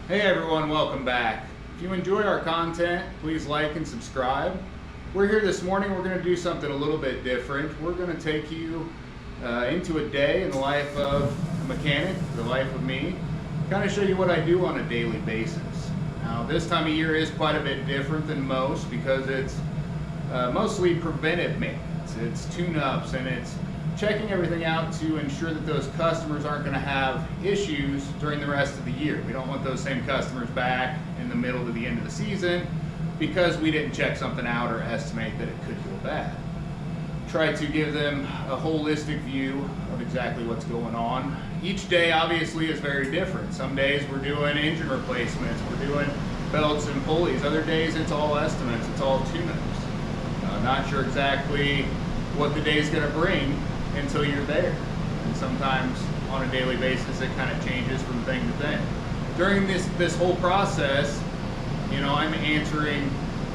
Hey everyone, welcome back. If you enjoy our content, please like and subscribe. We're here this morning, we're going to do something a little bit different. We're going to take you into a day in the life of a mechanic, the life of me, kind of show you what I do on a daily basis. Now this time of year is quite a bit different than most because it's mostly preventive maintenance. It's tune-ups and it's checking everything out to ensure that those customers aren't going to have issues during the rest of the year. We don't want those same customers back in the middle to the end of the season because we didn't check something out or estimate that it could go bad. Try to give them a holistic view of exactly what's going on. Each day obviously is very different. Some days we're doing engine replacements, we're doing belts and pulleys. Other days it's all estimates, it's all tune-ups. Not sure exactly what the day's going to bring until you're there. And sometimes on a daily basis it kind of changes from thing to thing. During this whole process, you know, I'm answering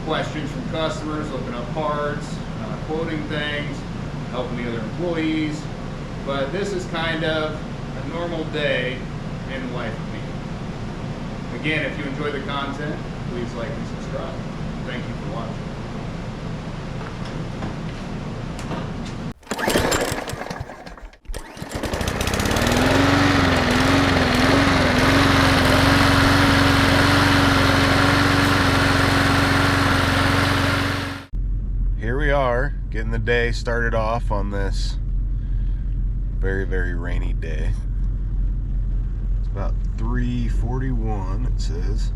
questions from customers, looking up parts, quoting things, helping the other employees. But this is kind of a normal day in the life of me. Again, if you enjoy the content, please like and subscribe. Thank you for watching. Here we are, getting the day started off on this very, very rainy day. It's about 3:41, it says.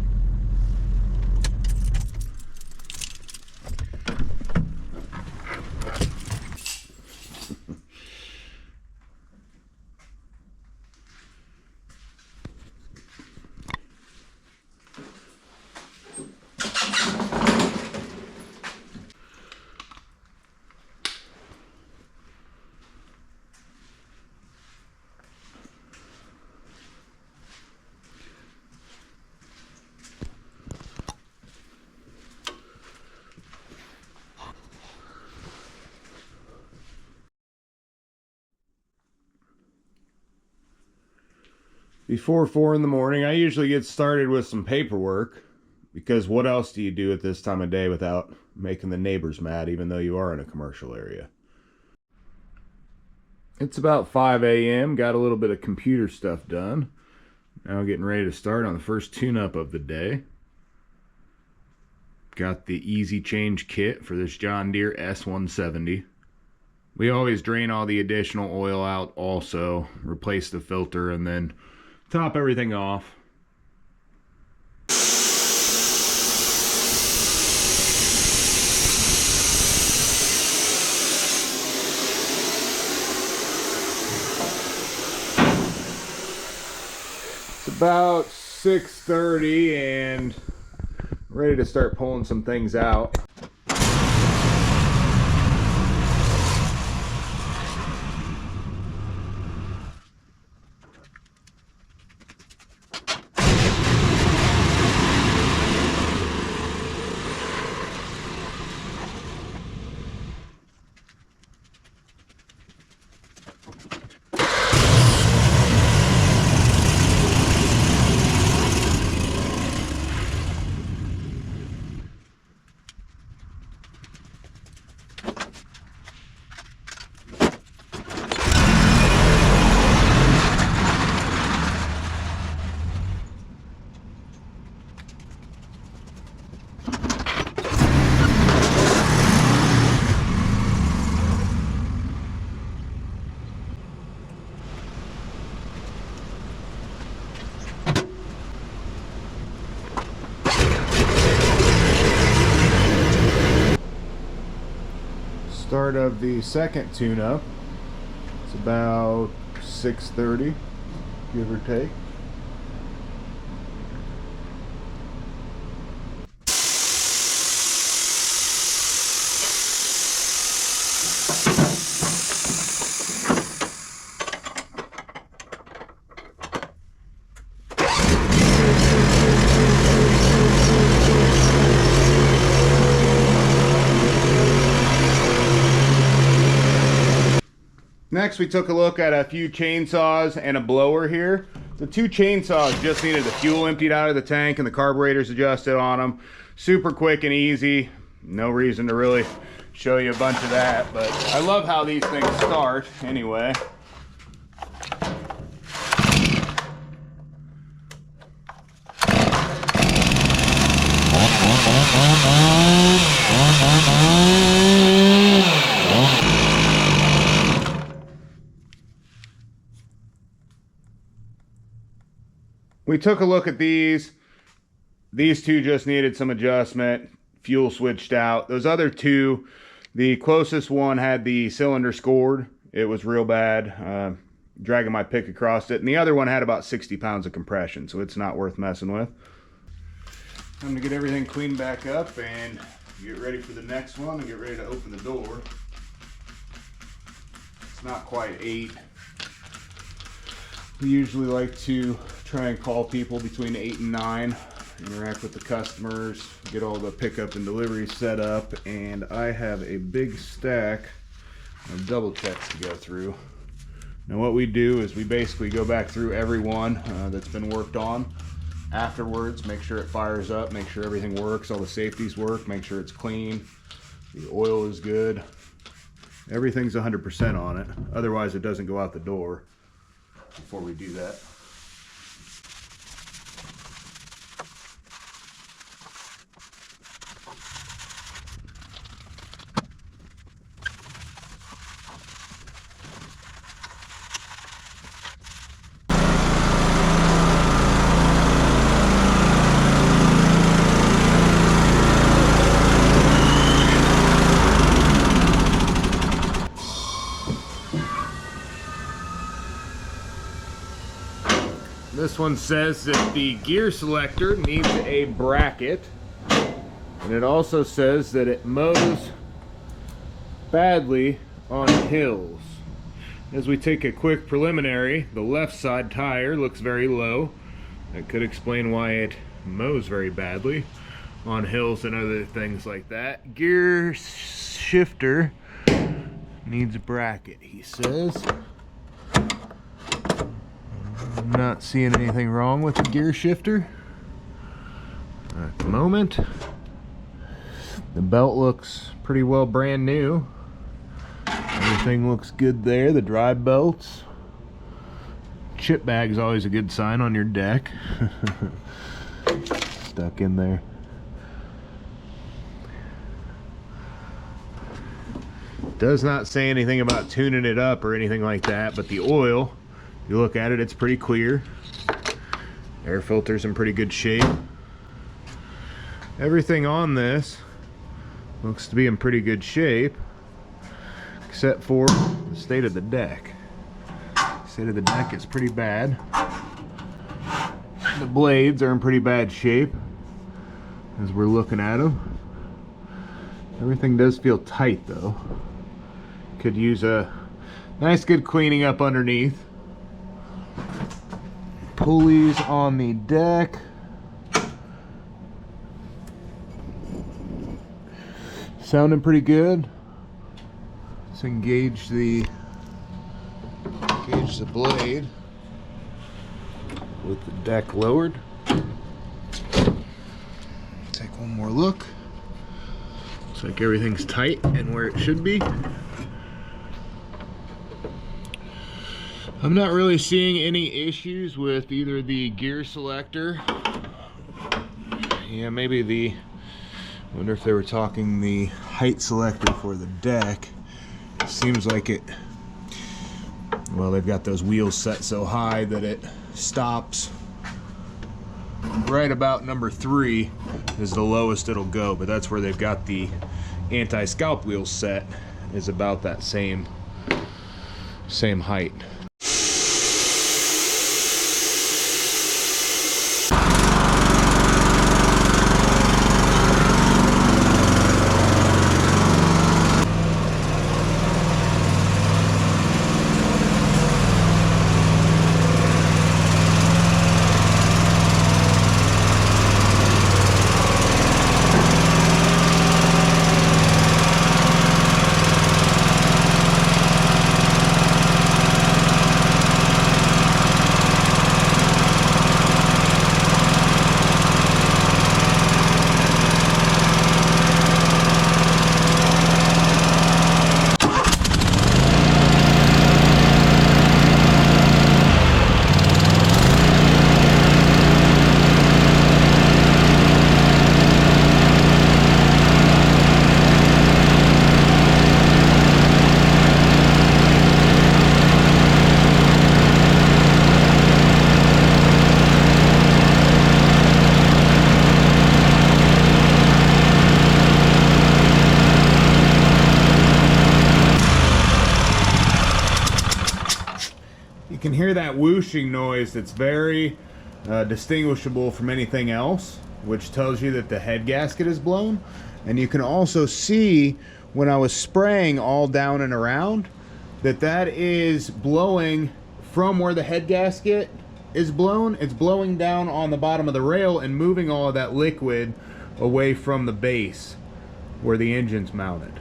Before 4 in the morning, I usually get started with some paperwork, because what else do you do at this time of day without making the neighbors mad, even though you are in a commercial area? It's about 5 a.m., got a little bit of computer stuff done. Now getting ready to start on the first tune-up of the day. Got the easy change kit for this John Deere S170. We always drain all the additional oil out also, replace the filter, and then top everything off. It's about 6:30 and ready to start pulling some things out. Start of the second tune-up. It's about 6:30, give or take. Next, we took a look at a few chainsaws and a blower here. The two chainsaws just needed the fuel emptied out of the tank and the carburetors adjusted on them. Super quick and easy. No reason to really show you a bunch of that, but I love how these things start anyway. We took a look at these. These two just needed some adjustment. Fuel switched out. Those other two, the closest one had the cylinder scored. It was real bad, dragging my pick across it. And the other one had about 60 pounds of compression, so it's not worth messing with. Time to get everything cleaned back up and get ready for the next one and get ready to open the door. It's not quite 8. We usually like to try and call people between 8 and 9, interact with the customers, get all the pickup and delivery set up, and I have a big stack of double checks to go through. Now what we do is we basically go back through every one that's been worked on afterwards, make sure it fires up, make sure everything works, all the safeties work, make sure it's clean, the oil is good, everything's 100% on it, otherwise it doesn't go out the door before we do that. This one says that the gear selector needs a bracket, and it also says that it mows badly on hills. As we take a quick preliminary, the left side tire looks very low. That could explain why it mows very badly on hills and other things like that. Gear shifter needs a bracket, he says. I'm not seeing anything wrong with the gear shifter at the moment. The belt looks pretty well brand new. Everything looks good there. The drive belts. Chip bag's always a good sign on your deck. Stuck in there. Does not say anything about tuning it up or anything like that, but the oil, if you look at it, it's pretty clear. Air filter's in pretty good shape. Everything on this looks to be in pretty good shape, except for the state of the deck. The state of the deck is pretty bad. The blades are in pretty bad shape as we're looking at them. Everything does feel tight though. Could use a nice good cleaning up underneath. Pulleys on the deck. Sounding pretty good. Let's engage the blade with the deck lowered. Take one more look. Looks like everything's tight and where it should be. I'm not really seeing any issues with either the gear selector. Yeah, maybe I wonder if they were talking the height selector for the deck. It seems like it, well, they've got those wheels set so high that it stops right about number 3 is the lowest it'll go, but that's where they've got the anti-scalp wheels set, is about that same height. hear that whooshing noise that's very distinguishable from anything else, which tells you that the head gasket is blown. And you can also see when I was spraying all down and around that that is blowing from where the head gasket is blown. It's blowing down on the bottom of the rail and moving all of that liquid away from the base where the engine's mounted.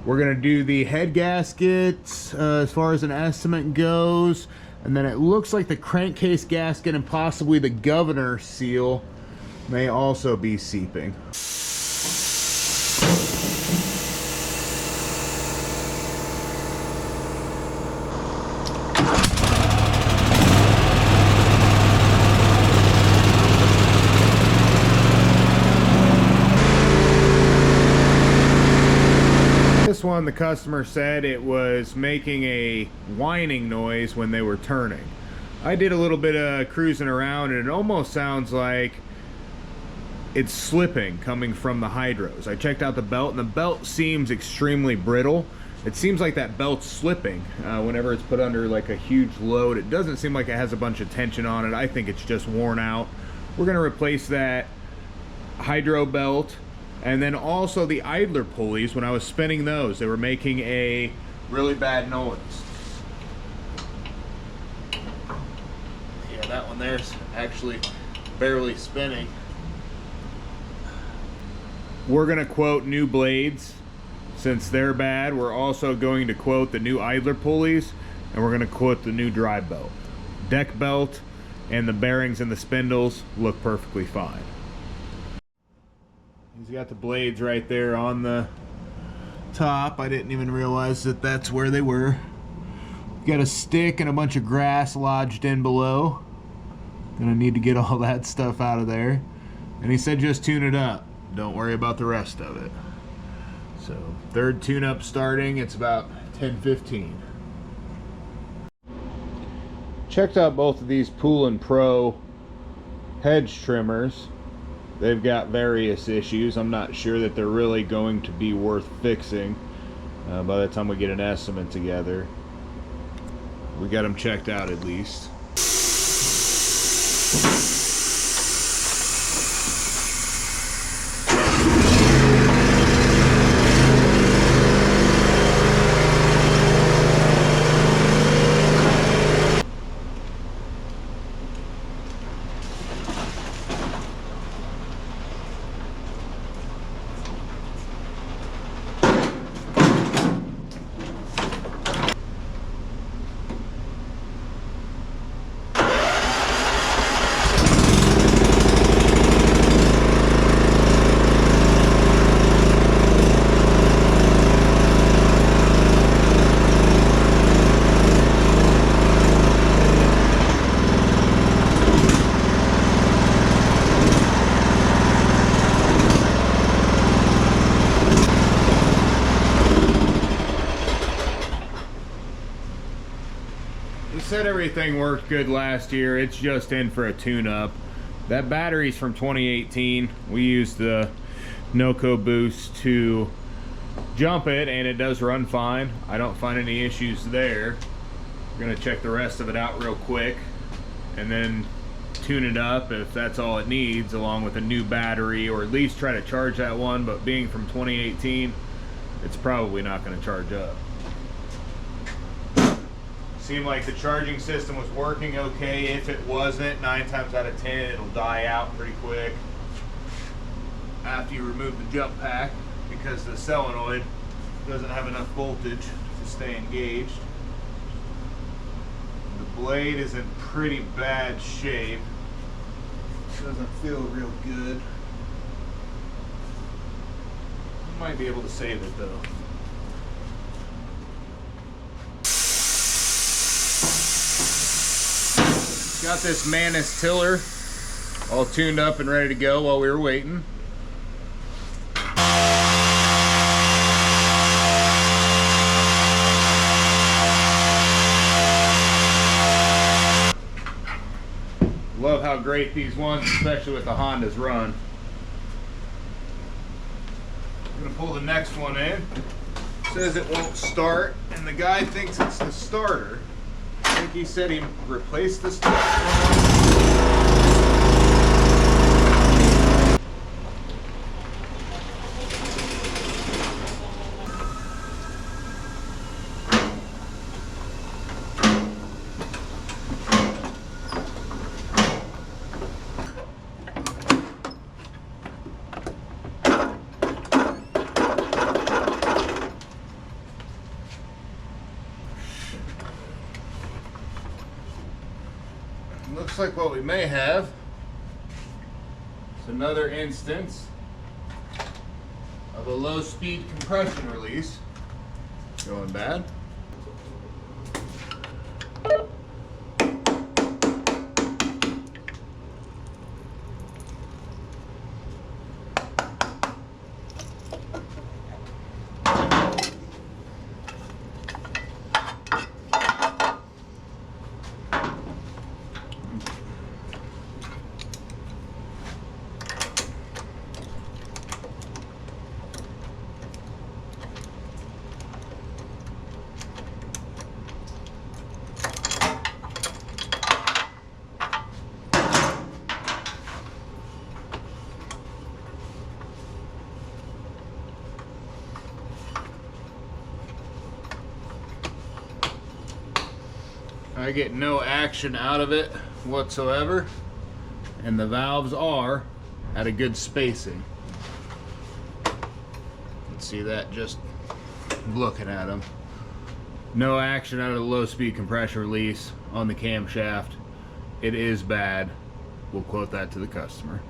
We're gonna do the head gaskets as far as an estimate goes, and then it looks like the crankcase gasket and possibly the governor seal may also be seeping. This one, the customer said it was making a whining noise when they were turning. I did a little bit of cruising around and it almost sounds like it's slipping coming from the hydros. I checked out the belt and the belt seems extremely brittle. It seems like that belt's slipping whenever it's put under like a huge load. It doesn't seem like it has a bunch of tension on it. I think it's just worn out. We're gonna replace that hydro belt. And then also the idler pulleys, when I was spinning those, they were making a really bad noise. Yeah, that one there's actually barely spinning. We're gonna quote new blades. Since they're bad, we're also going to quote the new idler pulleys, and we're gonna quote the new drive belt. Deck belt and the bearings and the spindles look perfectly fine. He's got the blades right there on the top. I didn't even realize that that's where they were. Got a stick and a bunch of grass lodged in below. Gonna need to get all that stuff out of there. And he said just tune it up. Don't worry about the rest of it. So, third tune-up starting. It's about 10:15. Checked out both of these Poulan Pro hedge trimmers. They've got various issues. I'm not sure that they're really going to be worth fixing by the time we get an estimate together. We got them checked out at least. Said everything worked good last year. It's just in for a tune-up. That battery's from 2018. We used the Noco Boost to jump it and it does run fine. I don't find any issues there. We're gonna check the rest of it out real quick and then tune it up if that's all it needs, along with a new battery, or at least try to charge that one. But being from 2018, it's probably not going to charge up. Seemed like the charging system was working okay. If it wasn't, 9 times out of 10 it'll die out pretty quick after you remove the jump pack, because the solenoid doesn't have enough voltage to stay engaged. The blade is in pretty bad shape. Doesn't feel real good. Might be able to save it though. Got this Manus tiller all tuned up and ready to go while we were waiting. Love how great these ones, especially with the Hondas, run. I'm gonna pull the next one in. It says it won't start, and the guy thinks it's the starter. think he said he replaced this. Looks like what we may have is another instance of a low-speed compression release going bad. I get no action out of it whatsoever, and the valves are at a good spacing. Let's see that just looking at them. No action out of the low speed compression release on the camshaft. It is bad. We'll quote that to the customer.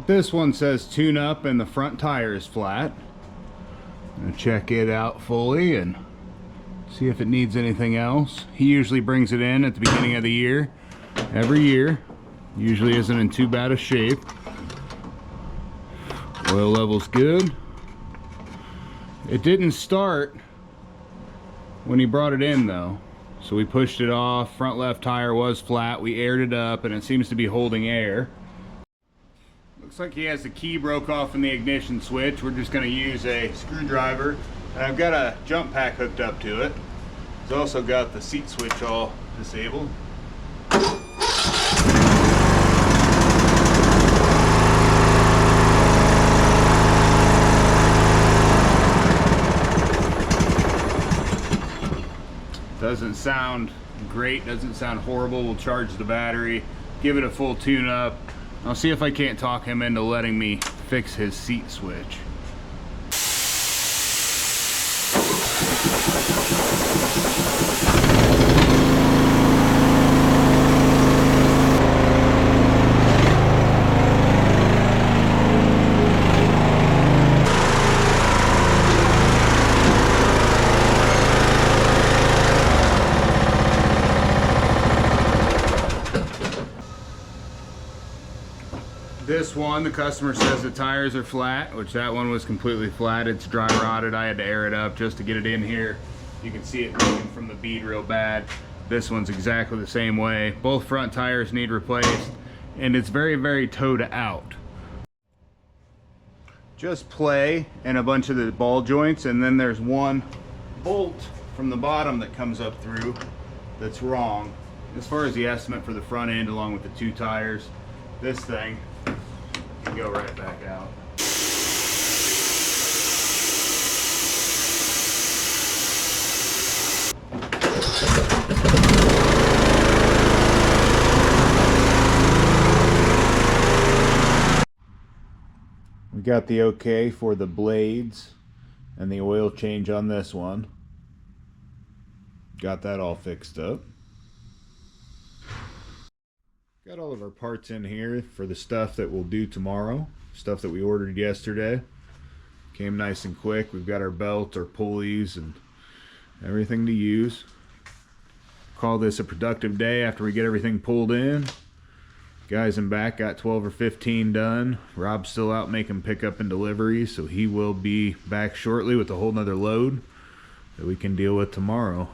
This one says tune up and the front tire is flat. I'm gonna check it out fully and see if it needs anything else. He usually brings it in at the beginning of the year, every year. Usually isn't in too bad a shape. Oil level's good. It didn't start when he brought it in though. So we pushed it off, front left tire was flat, we aired it up and it seems to be holding air. Looks like he has the key broke off in the ignition switch. We're just going to use a screwdriver. And I've got a jump pack hooked up to it. It's also got the seat switch all disabled. Doesn't sound great, doesn't sound horrible. We'll charge the battery, give it a full tune up. I'll see if I can't talk him into letting me fix his seat switch. This one, the customer says the tires are flat, which that one was completely flat. It's dry rotted. I had to air it up just to get it in here. You can see it leaking from the bead real bad. This one's exactly the same way. Both front tires need replaced, and it's very, very towed out. Just play in a bunch of the ball joints, and then there's one bolt from the bottom that comes up through that's wrong. As far as the estimate for the front end, along with the two tires, this thing can go right back out. We got the okay for the blades and the oil change on this one. Got that all fixed up. Got all of our parts in here for the stuff that we'll do tomorrow. Stuff that we ordered yesterday. Came nice and quick. We've got our belts, our pulleys, and everything to use. Call this a productive day after we get everything pulled in. Guys in back got 12 or 15 done. Rob's still out making pickup and delivery, so he will be back shortly with a whole nother load that we can deal with tomorrow.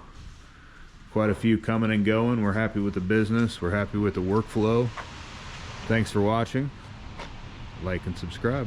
Quite a few coming and going. We're happy with the business. We're happy with the workflow. Thanks for watching. Like and subscribe.